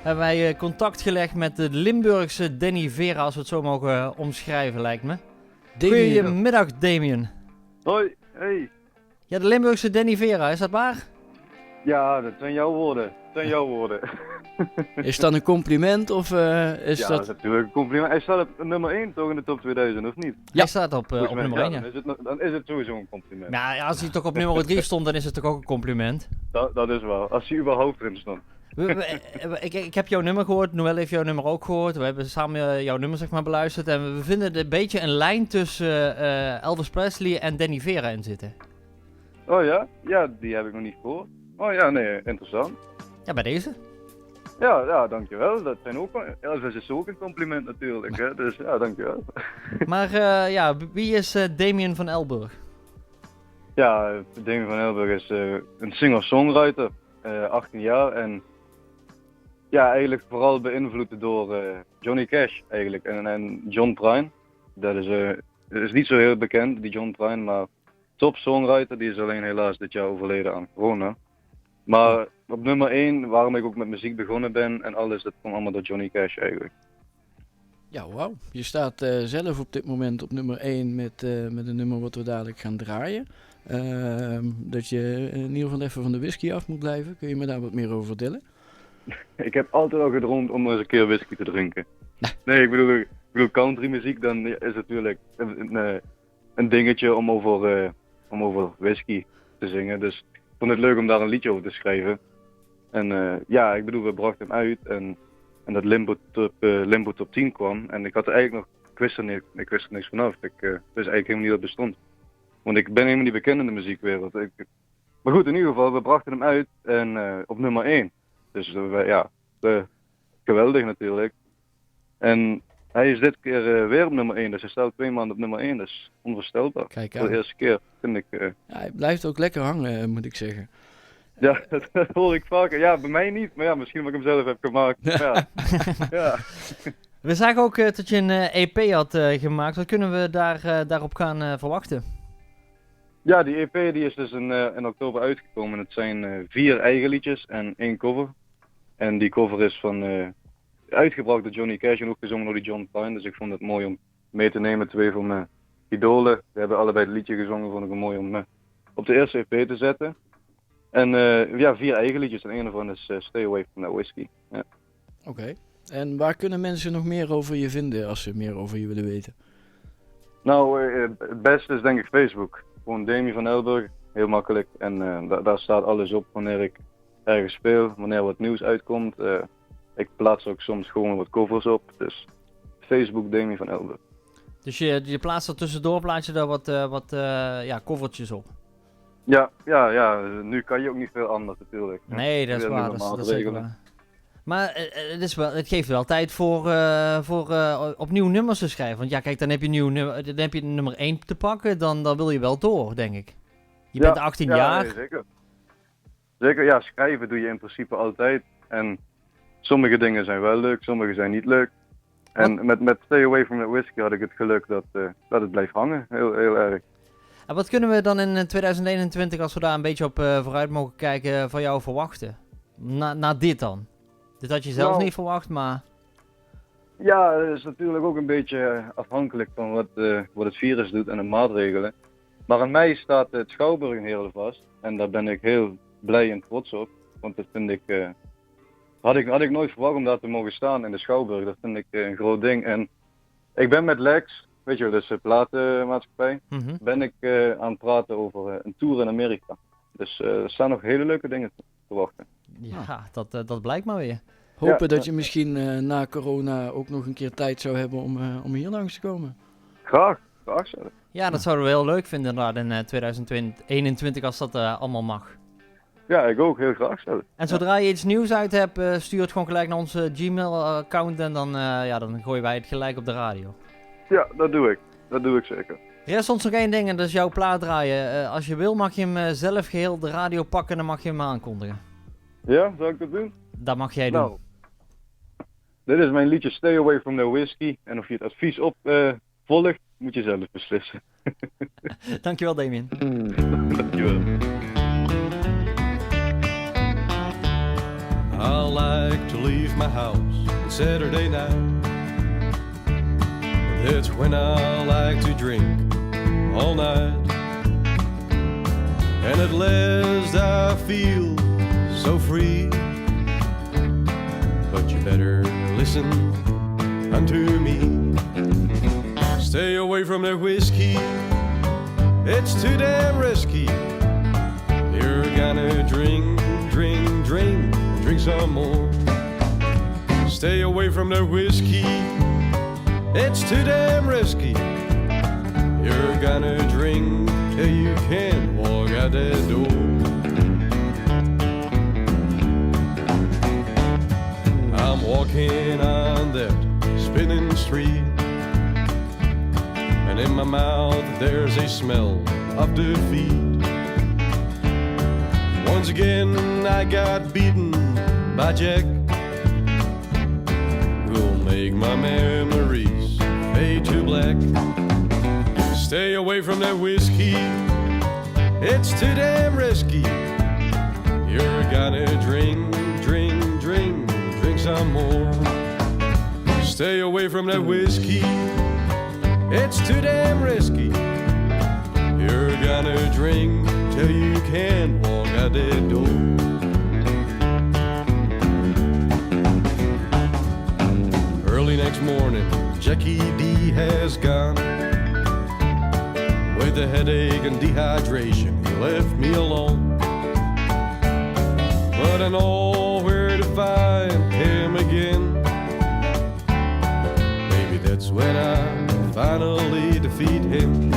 hebben wij contact gelegd met de Limburgse Danny Vera, als we het zo mogen omschrijven, lijkt me. Goedemiddag, Damien. Hoi, hey. Ja, de Limburgse Danny Vera, is dat waar? Ja, dat zijn jouw woorden. Dat zijn jouw woorden. Is dat een compliment of is Ja, dat... dat is natuurlijk een compliment. Hij staat op nummer 1 toch in de top 2000, of niet? Hij staat op Volgens mij, nummer 1, ja. Dan is het sowieso een compliment. Nou ja, als hij toch op nummer 3 stond, dan is het toch ook een compliment. Dat is wel. Als hij überhaupt erin stond. Ik heb jouw nummer gehoord, Noël heeft jouw nummer ook gehoord. We hebben samen jouw nummer zeg maar beluisterd. En we vinden er een beetje een lijn tussen Elvis Presley en Danny Vera in zitten. Oh ja? Ja, die heb ik nog niet gehoord. Oh ja, nee, interessant. Ja, bij deze. Ja, dankjewel. Dat zijn ook, Elvis is ook een compliment natuurlijk, hè. Dus ja, dankjewel. Maar ja, wie is Damien van Elburg? Ja, Damien van Elburg is een singer-songwriter, 18 jaar en ja, eigenlijk vooral beïnvloed door Johnny Cash eigenlijk en John Prine. Dat is niet zo heel bekend, die John Prine, maar top songwriter, die is alleen helaas dit jaar overleden aan corona. Maar op nummer 1, waarom ik ook met muziek begonnen ben en alles, dat kwam allemaal door Johnny Cash eigenlijk. Ja, wauw. Je staat zelf op dit moment op nummer 1 met een nummer wat we dadelijk gaan draaien. Dat je in ieder geval even van de whisky af moet blijven. Kun je me daar wat meer over vertellen? Ik heb altijd al gedroomd om eens een keer whisky te drinken. Nee, ik bedoel country muziek, dan is het natuurlijk een dingetje om over whisky te zingen. Dus ik vond het leuk om daar een liedje over te schrijven. En ja, ik bedoel, we brachten hem uit en dat Limbo Top 10 kwam. En ik had er eigenlijk nog, ik wist er niks vanaf. Ik wist eigenlijk helemaal niet dat het bestond. Want ik ben helemaal niet bekend in de muziekwereld. Maar goed, in ieder geval, we brachten hem uit en op nummer 1. Dus ja, geweldig natuurlijk. En hij is dit keer weer op nummer 1, dus hij staat 2 maanden op nummer 1, dat is onvoorstelbaar. Kijk Voor de aan. eerste keer, vind ik. Ja, hij blijft ook lekker hangen, moet ik zeggen. Ja, dat hoor ik vaker. Ja, bij mij niet, maar ja, misschien omdat ik hem zelf heb gemaakt. Ja. Ja. We zagen ook dat je een EP had gemaakt. Wat kunnen we daarop gaan verwachten? Ja, die EP die is dus in oktober uitgekomen. Het zijn 4 eigen liedjes en 1 cover. En die cover is uitgebracht door Johnny Cash en ook gezongen door die John Prine. Dus ik vond het mooi om mee te nemen. 2 van mijn idolen. We hebben allebei het liedje gezongen. Vond ik het mooi om op de eerste EP te zetten. En ja, 4 eigen liedjes. En een daarvan is Stay Away From That Whiskey. Ja. Oké. En waar kunnen mensen nog meer over je vinden als ze meer over je willen weten? Nou, het beste is denk ik Facebook. Gewoon Damien van Elburg. Heel makkelijk. En daar staat alles op wanneer ik ergens speel. Wanneer wat nieuws uitkomt. Ik plaats ook soms gewoon wat covers op. Dus Facebook Damien van Elburg. Dus je plaatst er tussendoor, plaats je daar wat covertjes op. Ja, nu kan je ook niet veel anders natuurlijk. Nee, dat is Weer waar. nieuwe Dat is zeker maatregelen. waar. Maar het geeft wel tijd voor opnieuw nummers te schrijven. Want ja, kijk, dan heb je nummer 1 te pakken, dan wil je wel door, denk ik. Je bent 18 jaar. Nee, zeker. Zeker, ja, schrijven doe je in principe altijd. En sommige dingen zijn wel leuk, sommige zijn niet leuk. En met Stay Away From That Whiskey had ik het geluk dat het blijft hangen, heel erg. En wat kunnen we dan in 2021, als we daar een beetje op vooruit mogen kijken, van jou verwachten? Na dit dan? Dit had je zelf Nou, niet verwacht, maar... Ja, het is natuurlijk ook een beetje afhankelijk van wat het virus doet en de maatregelen. Maar aan mij staat het Schouwburg heel vast. En daar ben ik heel blij en trots op. Want dat vind ik... had ik nooit verwacht om daar te mogen staan in de Schouwburg. Dat vind ik een groot ding. En ik ben met Lex, weet je wel, dus de platenmaatschappij, ben ik aan het praten over een tour in Amerika. Dus er staan nog hele leuke dingen te wachten. Ja, dat blijkt maar weer. Hopen dat je misschien na corona ook nog een keer tijd zou hebben om hier langs te komen. Graag zelfs. Ja, dat zouden we heel leuk vinden inderdaad in 2021 als dat allemaal mag. Ja, ik ook heel graag zelfs. En zodra je iets nieuws uit hebt, stuur het gewoon gelijk naar onze Gmail-account en dan gooien wij het gelijk op de radio. Ja, dat doe ik. Dat doe ik zeker. Er rest ons nog één ding en dat is jouw plaat draaien. Als je wil mag je hem zelf geheel de radio pakken en dan mag je hem aankondigen. Ja, zou ik dat doen? Dat mag jij doen. Nou, dit is mijn liedje Stay Away From The Whiskey. En of je het advies volgt, moet je zelf beslissen. Dankjewel, Damien. Dankjewel. I like to leave my house on Saturday night. That's when I like to drink all night. And at last I feel so free. But you better listen unto me. Stay away from that whiskey, it's too damn risky. You're gonna drink, drink, drink, drink some more. Stay away from that whiskey, it's too damn risky. You're gonna drink till you can't walk out that door. I'm walking on that spinning street, and in my mouth there's a smell of defeat. Once again I got beaten by Jack, who'll make my memories fade to black. Stay away from that whiskey, it's too damn risky. You're gonna drink, drink, drink, drink some more. Stay away from that whiskey, it's too damn risky. You're gonna drink till you can't walk out that door. Early next morning, Jackie D has gone. With a headache and dehydration, he left me alone. But I know where to find him again. Maybe that's when I finally defeat him.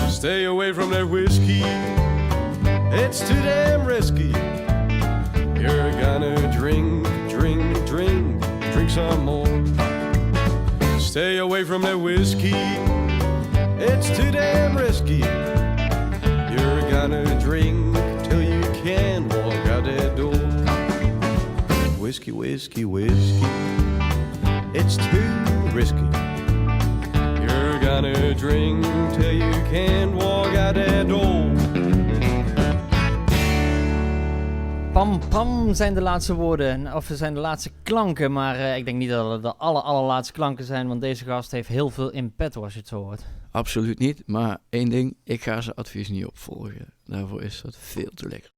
Stay away from that whiskey, it's too damn risky. You're gonna drink, drink, drink, drink some more. Stay away from that whiskey, it's too damn risky. You're gonna drink till you can't walk out that door. Whiskey, whiskey, whiskey, it's too risky. You're gonna drink till you can't walk out that door. Pam pam zijn de laatste woorden, of zijn de laatste klanken, maar ik denk niet dat het de allerlaatste klanken zijn, want deze gast heeft heel veel in petto als je het zo hoort. Absoluut niet, maar één ding, ik ga zijn advies niet opvolgen. Daarvoor is dat veel te lekker.